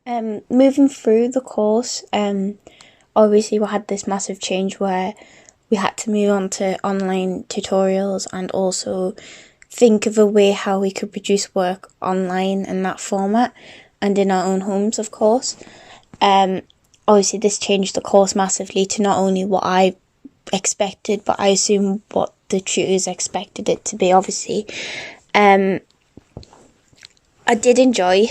Moving through the course, obviously we had this massive change where we had to move on to online tutorials and also think of a way how we could produce work online in that format and in our own homes, of course. Obviously this changed the course massively to not only what I expected, but I assume what the tutors expected it to be, obviously. I did enjoy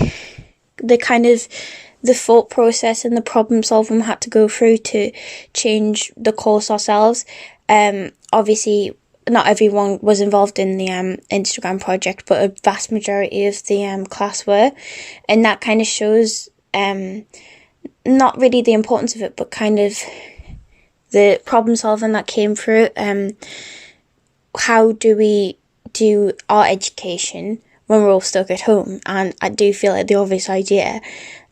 the thought process and the problem solving we had to go through to change the course ourselves. Obviously, not everyone was involved in the Instagram project, but a vast majority of the class were, and that kind of shows not really the importance of it, but kind of the problem solving that came through. How do we do our education when we're all stuck at home? And I do feel like the obvious idea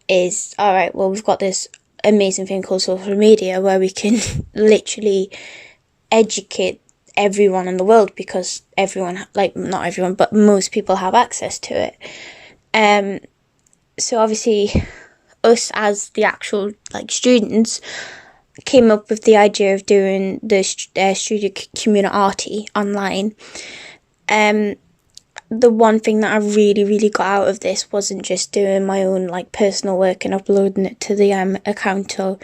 is, all right, well, we've got this amazing thing called social media where we can literally educate everyone in the world, because everyone, like, not everyone, but most people have access to it. So obviously us as the actual students came up with the idea of doing the studio community online. The one thing that I really, really got out of this wasn't just doing my own personal work and uploading it to the account, or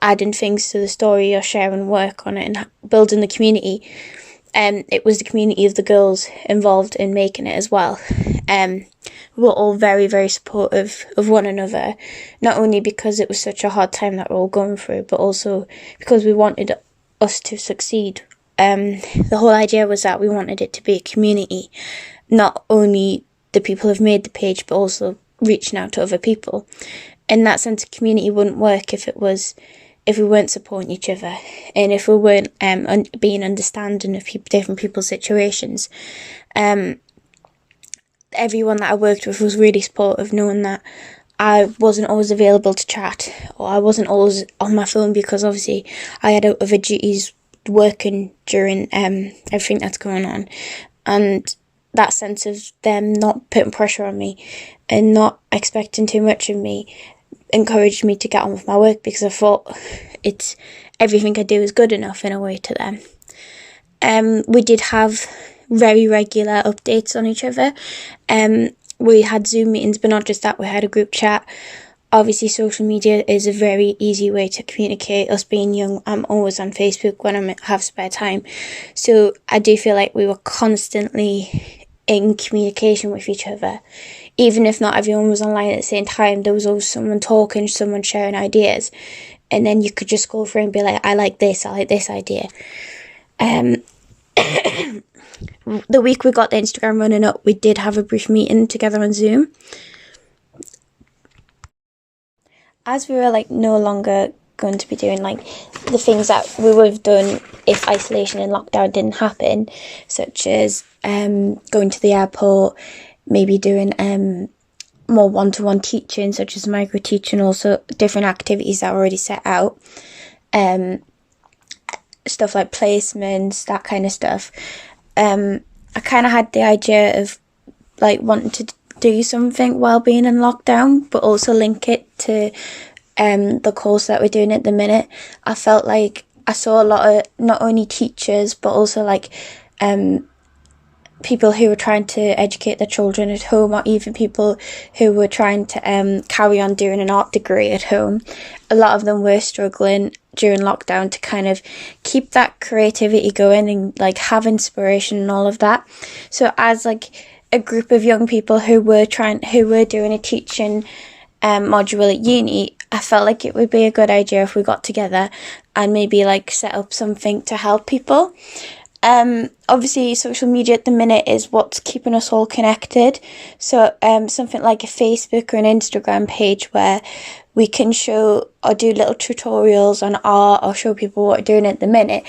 adding things to the story, or sharing work on it and building the community. It was the community of the girls involved in making it as well. We're all very, very supportive of one another, not only because it was such a hard time that we're all going through, but also because we wanted us to succeed. The whole idea was that we wanted it to be a community, not only the people who've made the page, but also reaching out to other people. In that sense, a community wouldn't work if we weren't supporting each other, and if we weren't being understanding of different people's situations. Everyone that I worked with was really supportive, knowing that I wasn't always available to chat, or I wasn't always on my phone, because obviously I had other duties working during everything that's going on. And that sense of them not putting pressure on me and not expecting too much of me encouraged me to get on with my work, because I thought everything I do is good enough in a way to them. We did have very regular updates on each other. We had Zoom meetings, but not just that, we had a group chat. Obviously, social media is a very easy way to communicate. Us being young, I'm always on Facebook when I have spare time. So I do feel like we were constantly in communication with each other. Even if not everyone was online at the same time, there was always someone talking, someone sharing ideas. And then you could just go through and be like, I like this idea. The week we got the Instagram running up, we did have a brief meeting together on Zoom. As we were no longer going to be doing the things that we would have done if isolation and lockdown didn't happen, such as going to the airport, maybe doing more one-to-one teaching, such as micro teaching, also different activities that were already set out, stuff like placements, that kind of stuff. I kind of had the idea of wanting to do something while being in lockdown, but also link it to the course that we're doing at the minute. I felt like I saw a lot of not only teachers, but also people who were trying to educate their children at home, or even people who were trying to carry on doing an art degree at home. A lot of them were struggling during lockdown to kind of keep that creativity going and have inspiration and all of that. So as a group of young people who were doing a teaching module at uni, I felt like it would be a good idea if we got together and maybe set up something to help people. Obviously social media at the minute is what's keeping us all connected. So something like a Facebook or an Instagram page where we can show or do little tutorials on art, or show people what we're doing at the minute.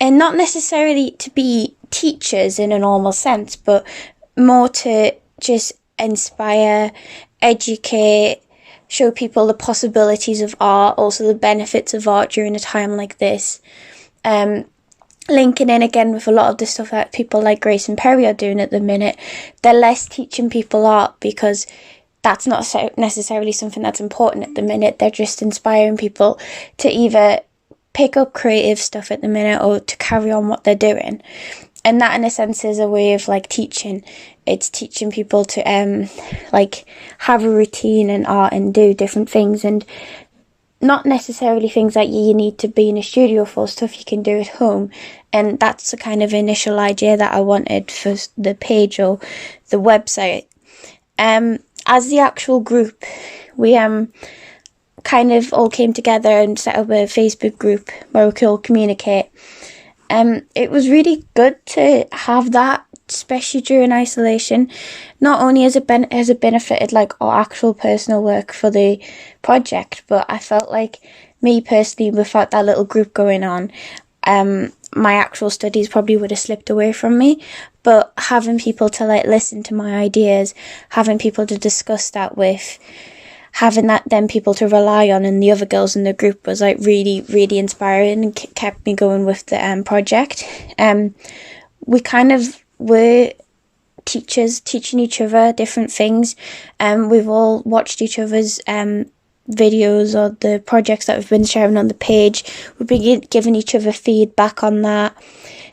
And not necessarily to be teachers in a normal sense, but more to just inspire, educate, show people the possibilities of art, also the benefits of art during a time like this. Linking in again with a lot of the stuff that people like Grace and Perry are doing at the minute. They're less teaching people art because that's not necessarily something that's important at the minute. They're just inspiring people to either pick up creative stuff at the minute or to carry on what they're doing. And that, in a sense, is a way of like teaching. It's teaching people to like have a routine in art and do different things, and not necessarily things that you need to be in a studio for, stuff you can do at home. And that's the kind of initial idea that I wanted for the page or the website. As the actual group, we kind of all came together and set up a Facebook group where we could all communicate. It was really good to have that, especially during isolation. Not only has it benefited like our actual personal work for the project, but I felt like me personally, without that little group going on, my actual studies probably would have slipped away from me. But having people to like listen to my ideas, having people to discuss that with, having that then people to rely on, and the other girls in the group was like really, really inspiring and kept me going with the project. We kind of were teachers teaching each other different things. We've all watched each other's videos or the projects that we've been sharing on the page. We've been giving each other feedback on that.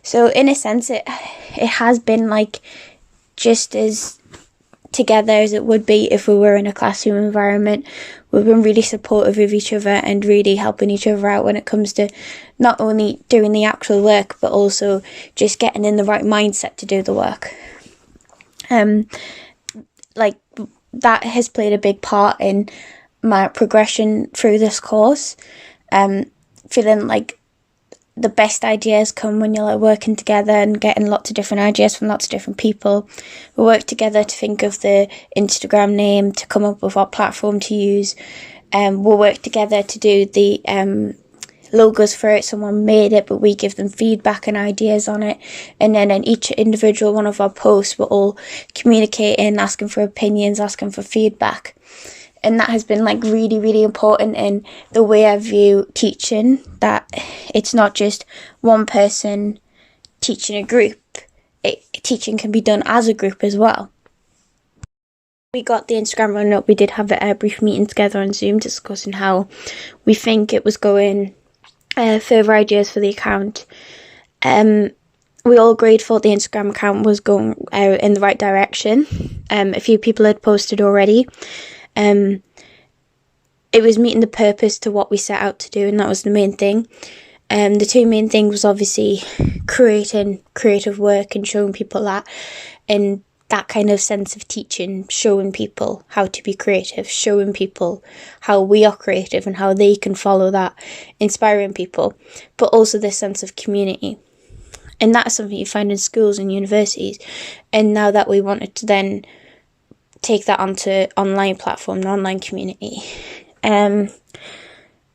So in a sense, it has been like just as together as it would be if we were in a classroom environment. We've been really supportive of each other and really helping each other out when it comes to not only doing the actual work, but also just getting in the right mindset to do the work. Like that has played a big part in my progression through this course. Feeling like the best ideas come when you're like working together and getting lots of different ideas from lots of different people. We work together to think of the Instagram name, to come up with what platform to use. We'll work together to do the logos for it. Someone made it, but we give them feedback and ideas on it. And then in each individual one of our posts, we're all communicating, asking for opinions, asking for feedback. And that has been like really, really important in the way I view teaching, that it's not just one person teaching a group. Teaching can be done as a group as well. We got the Instagram running up. We did have a brief meeting together on Zoom discussing how we think it was going, further ideas for the account. We all agreed thought the Instagram account was going in the right direction. A few people had posted already. It was meeting the purpose to what we set out to do, and that was the main thing. The two main things was obviously creating creative work and showing people that, and that kind of sense of teaching, showing people how to be creative, showing people how we are creative and how they can follow that, inspiring people, but also this sense of community. And that's something you find in schools and universities. And now that we wanted to then take that onto online platform, an online community.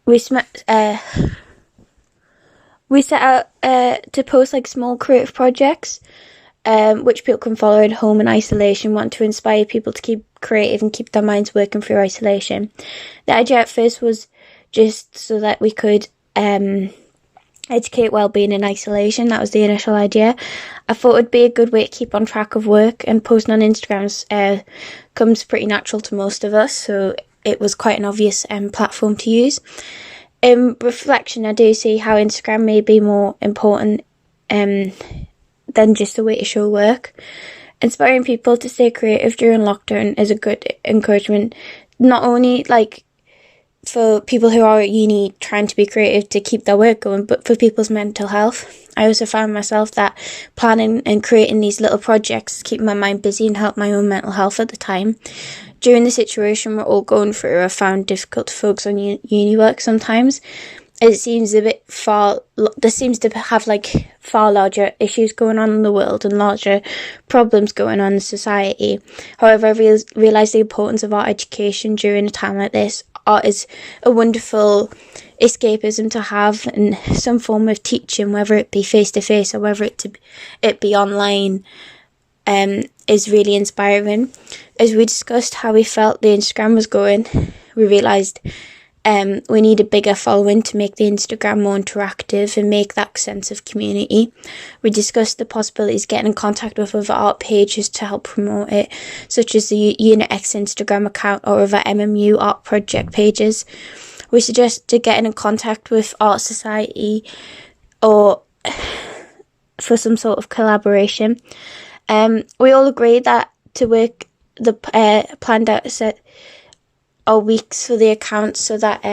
We set out to post like small creative projects, which people can follow at home in isolation, want to inspire people to keep creative and keep their minds working through isolation. The idea at first was just so that we could educate wellbeing in isolation. That was the initial idea. I thought it would be a good way to keep on track of work, and posting on Instagram comes pretty natural to most of us, so it was quite an obvious platform to use. In reflection, I do see how Instagram may be more important than just a way to show work. Inspiring people to stay creative during lockdown is a good encouragement, not only like for people who are at uni trying to be creative to keep their work going, but for people's mental health. I also found myself that planning and creating these little projects, keeping my mind busy and help my own mental health at the time. During the situation we're all going through, I found difficult to focus on uni work sometimes. It seems a bit there seems to have like far larger issues going on in the world and larger problems going on in society. However, I realised the importance of art education during a time like this. Art is a wonderful escapism to have, and some form of teaching, whether it be face-to-face or whether it be online, is really inspiring. As we discussed how we felt the Instagram was going, we realised We need a bigger following to make the Instagram more interactive and make that sense of community. We discussed the possibilities of getting in contact with other art pages to help promote it, such as the Unit X Instagram account or other MMU art project pages. We suggested getting in contact with Art Society or for some sort of collaboration. We all agreed that to work the planned out set or weeks for the account, so that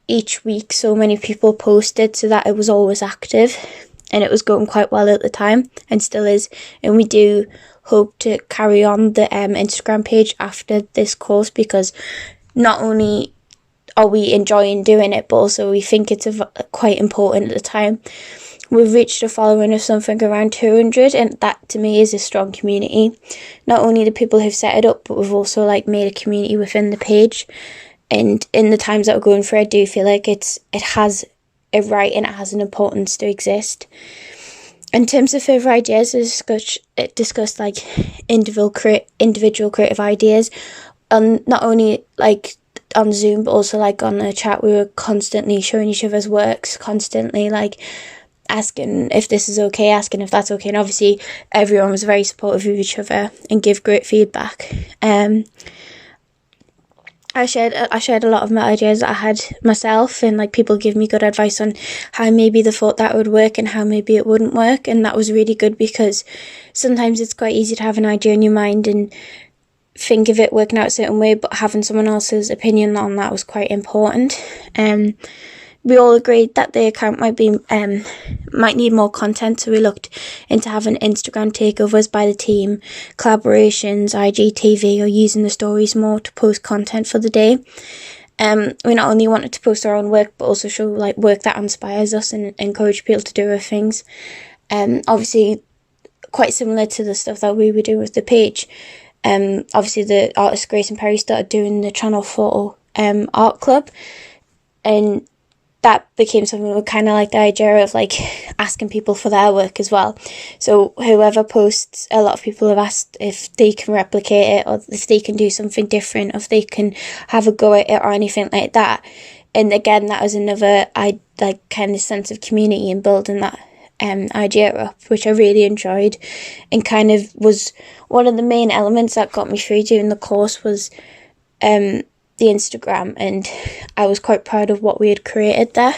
each week so many people posted, so that it was always active, and it was going quite well at the time and still is. And we do hope to carry on the Instagram page after this course, because not only are we enjoying doing it, but also we think it's quite important at the time. We've reached a following of something around 200, and that to me is a strong community. Not only the people who've set it up, but we've also made a community within the page. And in the times that we're going through, I do feel like it has a right and it has an importance to exist. In terms of further ideas, it discussed individual creative ideas, and not only on Zoom, but also on the chat. We were constantly showing each other's works, constantly asking if this is okay, asking if that's okay, and obviously everyone was very supportive of each other and give great feedback. I shared a lot of my ideas that I had myself, and people give me good advice on how maybe they thought that would work and how maybe it wouldn't work, and that was really good, because sometimes it's quite easy to have an idea in your mind and think of it working out a certain way, but having someone else's opinion on that was quite important. We all agreed that the account might need more content, so we looked into having Instagram takeovers by the team, collaborations, IGTV, or using the stories more to post content for the day. We not only wanted to post our own work, but also show work that inspires us and encourage people to do other things. Obviously, quite similar to the stuff that we were doing with the page. Obviously, the artist Grace and Perry started doing the Channel 4 art club, and that became something we kind of the idea of asking people for their work as well. So whoever posts, a lot of people have asked if they can replicate it, or if they can do something different, or if they can have a go at it or anything like that. And again, that was another kind of sense of community and building that idea up, which I really enjoyed, and kind of was one of the main elements that got me through doing the course was the Instagram, and I was quite proud of what we had created there.